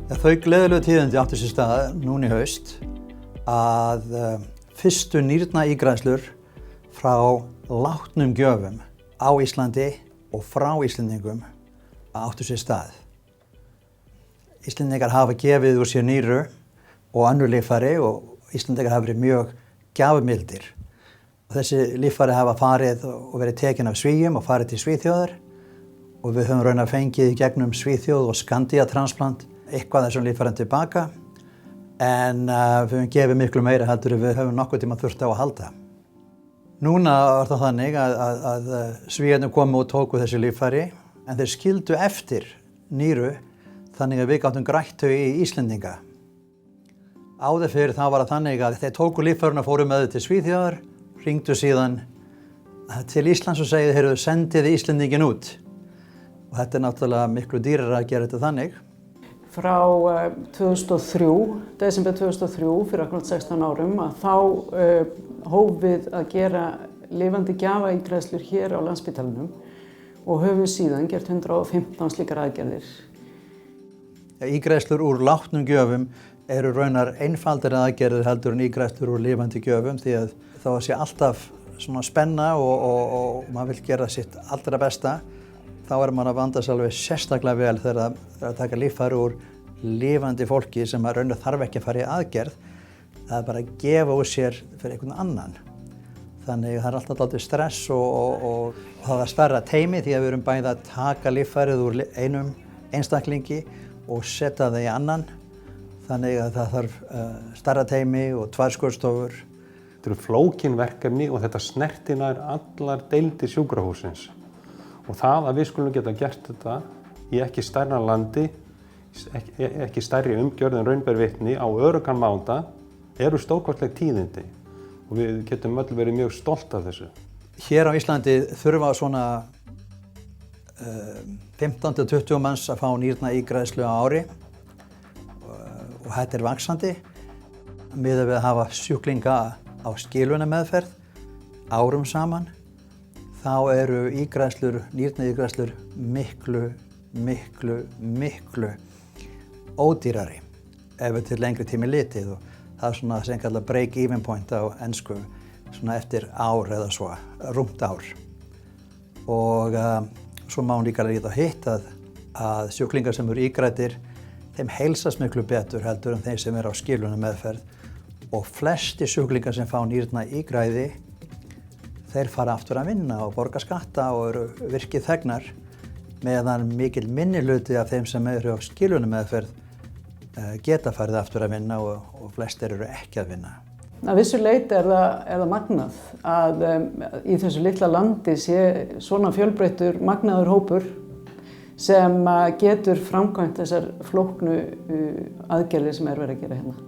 Þau gleðilegu tíðindi áttu sér stað núna í haust að fyrstu nýrnaígræðslur frá látnum gjöfum á Íslandi og frá Íslendingum áttu sér stað. Íslendingar hafa gefið úr sér nýru og önnur líffæri og Íslendingar hafa verið mjög gjafmildir. Þessi líffæri hafa farið og verið tekin af Svíum og farið til Svíþjóðar og við höfum raunar fengið í gegnum Svíþjóð og Scandia-transplant eitthvað þessum líffærum tilbaka en við höfum gefið miklu meira heldur en við höfum nokkuð tíma þurft á að halda. Núna var það þannig að Svíarnir komu og tóku þessi líffæri en þeir skildu eftir nýru þannig að við gátum grætt þau í Íslendinga. Áður fyrir þá var það þannig að þeir tóku líffærin og fóru með þau til Svíþjóðar, hringdu síðan til Íslands og segið heyrðu sendið Íslendingin út. Og þetta náttúrulega miklu dýrara að gera þetta þannig. Frá 2003, desember 2003, fyrir akkurat 16 árum, að þá hófum við að gera lifandi gjafaígræðslur hér á Landspítalanum og höfum síðan gert 115 slíkar aðgerðir. Ígræðslur úr látnum gjöfum eru raunar einfaldari aðgerðir heldur en ígræðslur úr lifandi gjöfum því að þá sé alltaf svona spenna og maður vill gera sitt allra besta. Þá maður að vanda sig alveg sérstaklega vel þegar að taka líffæri úr lifandi fólki sem að raunar þarf ekki að fara í aðgerð. Það bara að gefa úr sér fyrir einhvern annan. Þannig það alltaf alltaf stress og það stærra teymi því að við erum bæði að taka líffærið úr einum einstaklingi og setja það í annan. Þannig að það þarf stærra teymi og 2 skurðstofur. Þetta eru flókin verkefni og þetta snertir nær allar deildir sjúkrahússins. Og það að við skulum geta gert þetta í ekki stærra landi, ekki stærri umgjörð en raun ber vitni á öruggan máta eru stórkostleg tíðindi og við getum öll verið mjög stolt af þessu. Hér á Íslandi þurfa svona 15-20 manns að fá nýrnaígræðslu á ári og þetta vaxandi miðað við að hafa sjúklinga á skilunameðferð árum saman. Þá eru nýrnaígræðslur miklu ódýrari ef við til lengri tími litið og það svona sem kallar break-even point á ensku svona eftir ár eða svo, rúmt ár. Og svo má líka líta hitt að sjúklingar sem eru ígræddir, þeim heilsast miklu betur heldur en þeim sem eru á skilunameðferð og flesti sjúklingar sem fá nýrnaígræði þeir fara aftur að vinna og borga skatta og eru virkið þegnar meðan mikil minnihluti af þeim sem eru á skilunameðferð geta farið aftur að vinna og flestir eru ekki að vinna. Að vissu leyti er það magnað að í þessu litla landi sé svona fjölbreyttur magnaður hópur sem getur framkvæmt þessar flóknu aðgerðir sem verið að gera hérna.